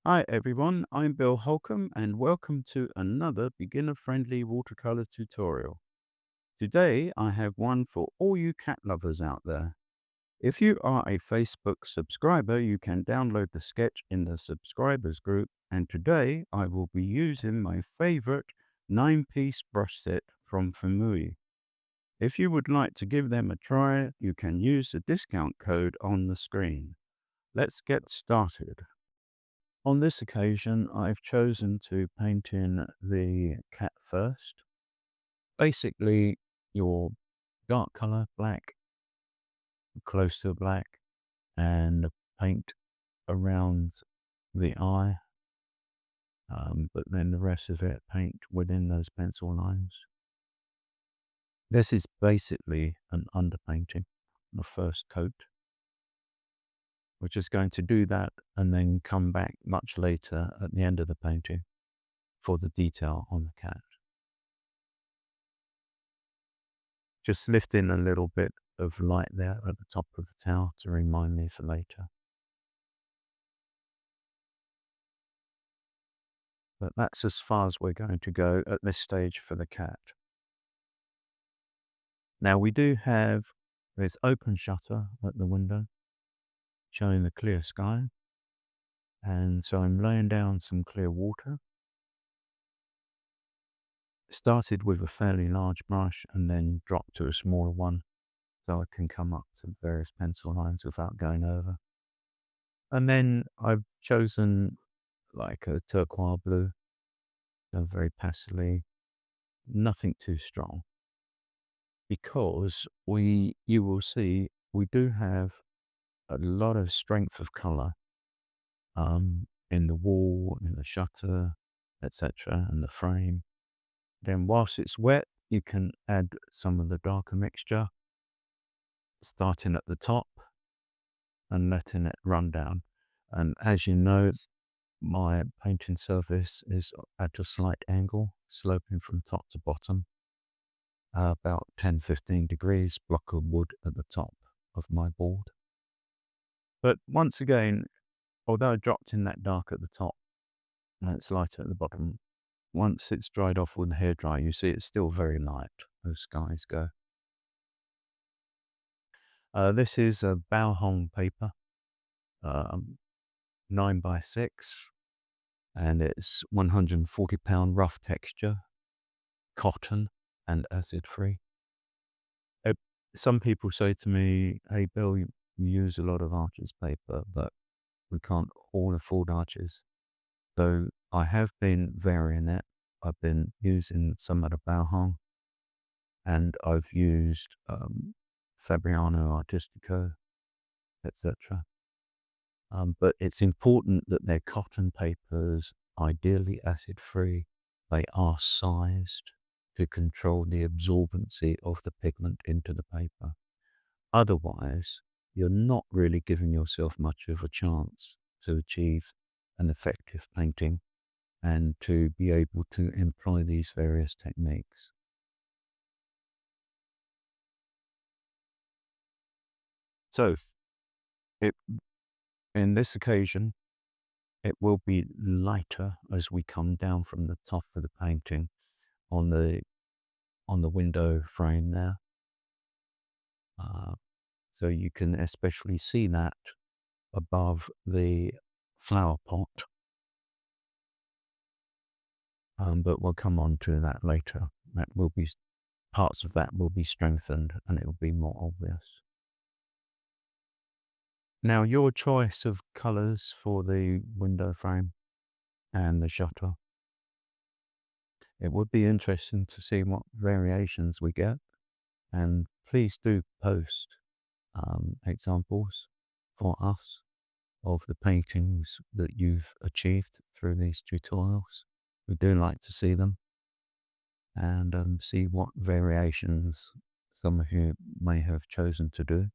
Hi everyone, I'm Bill Holkham and welcome to another beginner-friendly watercolor tutorial. Today I have one for all you cat lovers out there. If you are a Facebook subscriber, you can download the sketch in the subscribers group, and today I will be using my favorite 9-piece brush set from Fuumuui. If you would like to give them a try, you can use the discount code on the screen. Let's get started. On this occasion, I've chosen to paint in the cat first. Basically, your dark color, black, close to black, and paint around the eye, but then the rest of it paint within those pencil lines. This is basically an underpainting, the first coat. We're just going to do that and then come back much later at the end of the painting for the detail on the cat. Just lift in a little bit of light there at the top of the towel to remind me for later. But that's as far as we're going to go at this stage for the cat. Now we do have this open shutter at the window showing the clear sky. And so I'm laying down some clear water. Started with a fairly large brush and then dropped to a smaller one so I can come up to various pencil lines without going over. And then I've chosen like a turquoise blue, so very passively, nothing too strong, because you will see we do have a lot of strength of color in the wall, in the shutter, etc., and the frame. Then whilst it's wet, you can add some of the darker mixture, starting at the top and letting it run down. And as you know, my painting surface is at a slight angle, sloping from top to bottom, about 10-15 degrees, block of wood at the top of my board. But once again, although I dropped in that dark at the top and it's lighter at the bottom, once it's dried off with the hairdryer, you see it's still very light as skies go. This is a Boahong paper, 9x6, and it's 140-pound rough texture, cotton and acid free. Some people say to me, "Hey Bill, you use a lot of Arches paper, but we can't all afford Arches." So I have been varying it. I've been using some of the Boahong, and I've used Fabriano Artistico, etc. But it's important that they're cotton papers, ideally acid-free. They are sized to control the absorbency of the pigment into the paper. Otherwise, you're not really giving yourself much of a chance to achieve an effective painting and to be able to employ these various techniques. So, it, in this occasion, it will be lighter as we come down from the top of the painting on the window frame there. So you can especially see that above the flower pot. But we'll come on to that later. Parts of that will be strengthened and it will be more obvious. Now, your choice of colors for the window frame and the shutter. It would be interesting to see what variations we get, and please do post examples for us of the paintings that you've achieved through these tutorials. We do like to see them and see what variations some of you may have chosen to do.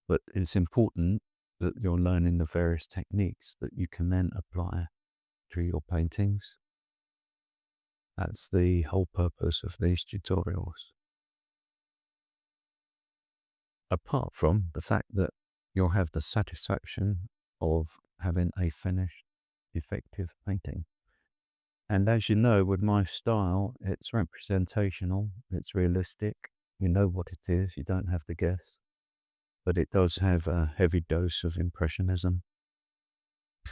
But it's important that you're learning the various techniques that you can then apply to your paintings. That's the whole purpose of these tutorials. Apart from the fact that you'll have the satisfaction of having a finished, effective painting. And as you know, with my style, it's representational, it's realistic. You know what it is, you don't have to guess. But it does have a heavy dose of impressionism.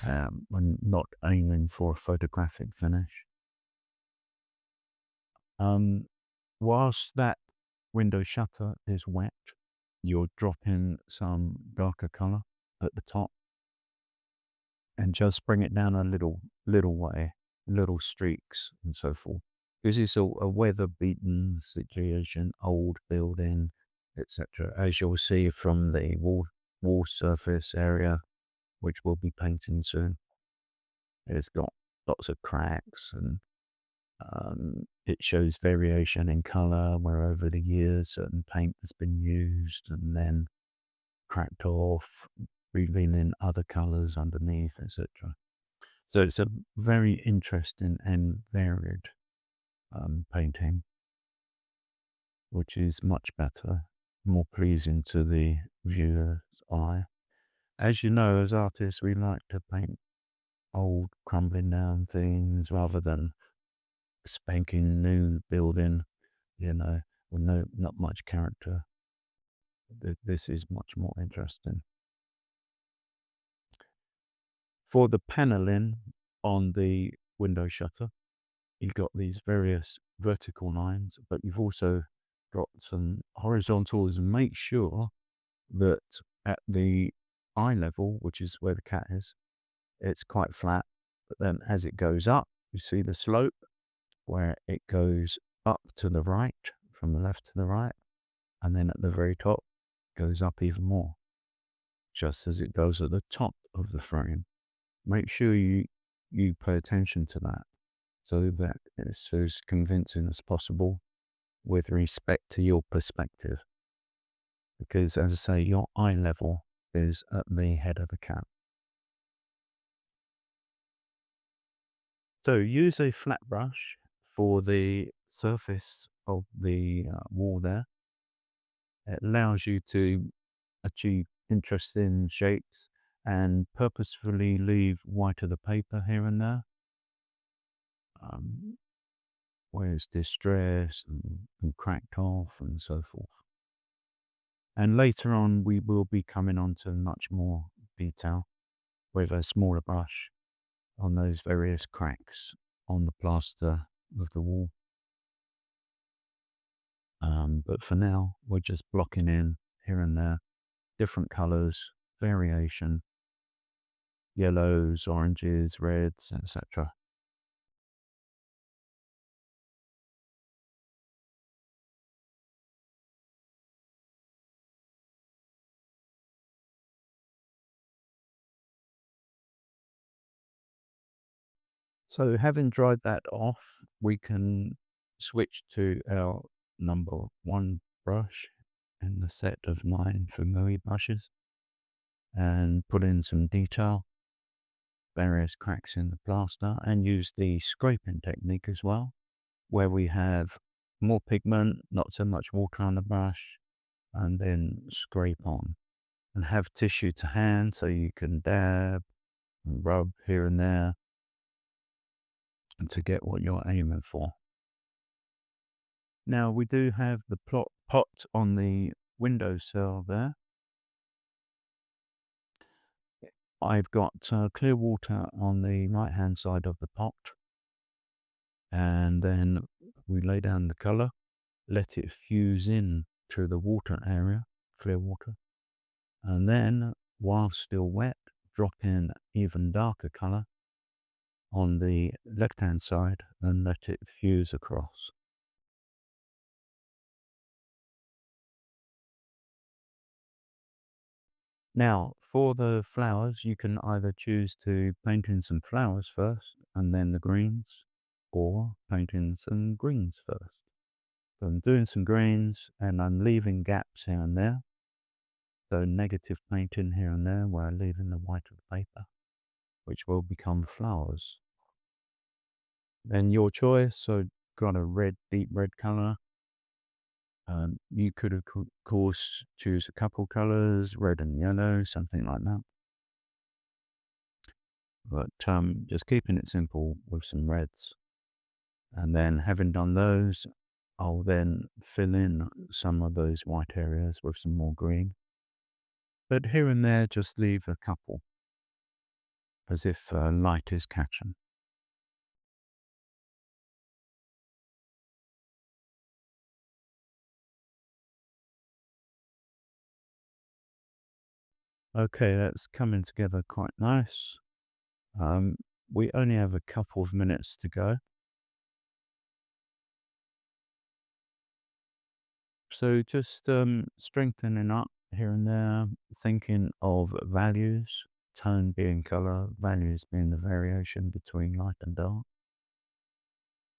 I'm not aiming for a photographic finish. Um, whilst that window shutter is wet, you'll drop in some darker color at the top and just bring it down a little way, little streaks and so forth. Because it's a weather-beaten situation, old building, etc. As you'll see from the wall surface area, which we'll be painting soon. It's got lots of cracks and it shows variation in color where over the years certain paint has been used and then cracked off, revealing other colors underneath, etc. So it's a very interesting and varied painting, which is much better, more pleasing to the viewer's eye. As you know, as artists, we like to paint old, crumbling down things rather than spanking new building, with not much character. This is much more interesting. For the paneling on the window shutter, you've got these various vertical lines, but you've also got some horizontals. And make sure that at the eye level, which is where the cat is, it's quite flat. But then as it goes up, you see the slope where it goes up to the right, from the left to the right, and then at the very top goes up even more, just as it does at the top of the frame. Make sure you pay attention to that so that it's as convincing as possible with respect to your perspective. Because as I say, your eye level is at the head of the cat. So use a flat brush for the surface of the wall there. It allows you to achieve interesting shapes and purposefully leave white of the paper here and there, where it's distressed and cracked off and so forth. And later on, we will be coming on to much more detail with a smaller brush on those various cracks on the plaster of the wall. But for now, we're just blocking in here and there, different colors, variation, yellows, oranges, reds, etc. So having dried that off, we can switch to our number one brush in the set of 9 Fuumuui brushes and put in some detail, various cracks in the plaster, and use the scraping technique as well, where we have more pigment, not so much water on the brush, and then scrape on. And have tissue to hand so you can dab and rub here and there and to get what you're aiming for. Now we do have the pot on the windowsill there. I've got clear water on the right hand side of the pot, and then we lay down the color, let it fuse in to the water area, clear water, and then while still wet, drop in even darker color on the left hand side and let it fuse across. Now, for the flowers, you can either choose to paint in some flowers first and then the greens, or paint in some greens first. So I'm doing some greens and I'm leaving gaps here and there. So negative painting here and there where I'm leaving the white of the paper, which will become flowers. Then your choice, so got a red, deep red color. You could, of course, choose a couple colors, red and yellow, something like that. but just keeping it simple with some reds. And then having done those, I'll then fill in some of those white areas with some more green. But here and there, just leave a couple, as if light is catching. Okay, that's coming together quite nice. Um, we only have a couple of minutes to go. So just strengthening up here and there, thinking of values, tone being color, values being the variation between light and dark,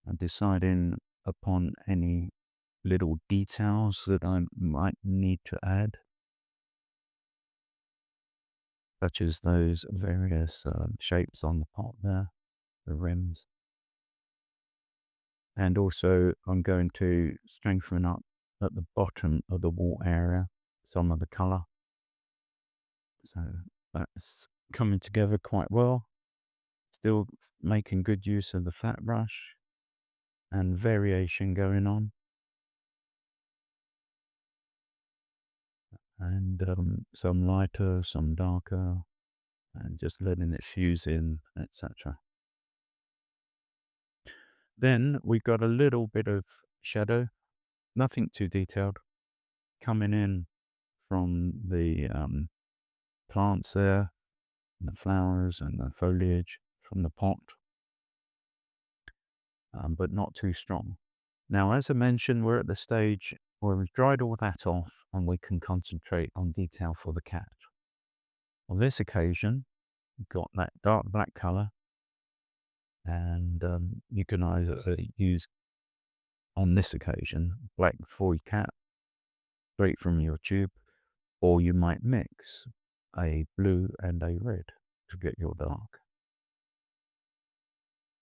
and deciding upon any little details that I might need to add, such as those various shapes on the pot there, the rims. And also I'm going to strengthen up at the bottom of the wall area some of the color. So that's coming together quite well. Still making good use of the flat brush and variation going on. And some lighter, some darker, and just letting it fuse in, etc. Then we got a little bit of shadow, nothing too detailed, coming in from the plants there, and the flowers and the foliage from the pot, but not too strong. Now, as I mentioned, we're at the stage where we've dried all that off and we can concentrate on detail for the cat. On this occasion, we've got that dark black color, and you can either use, on this occasion, black for your cat straight from your tube, or you might mix a blue and a red to get your dark.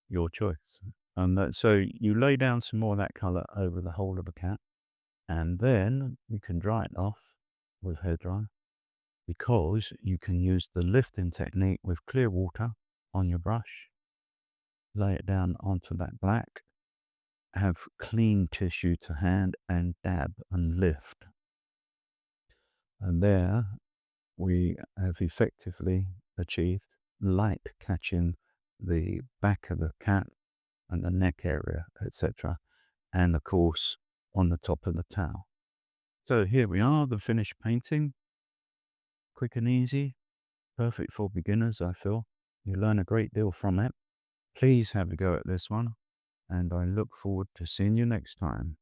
Your choice. And so you lay down some more of that color over the whole of the cat, and then you can dry it off with hairdryer, because you can use the lifting technique with clear water on your brush, lay it down onto that black, have clean tissue to hand, and dab and lift. And there we have effectively achieved light catching the back of the cat and the neck area, etc., and of course on the top of the towel. So here we are, the finished painting. Quick and easy, perfect for beginners, I feel. You learn a great deal from it. Please have a go at this one, and I look forward to seeing you next time.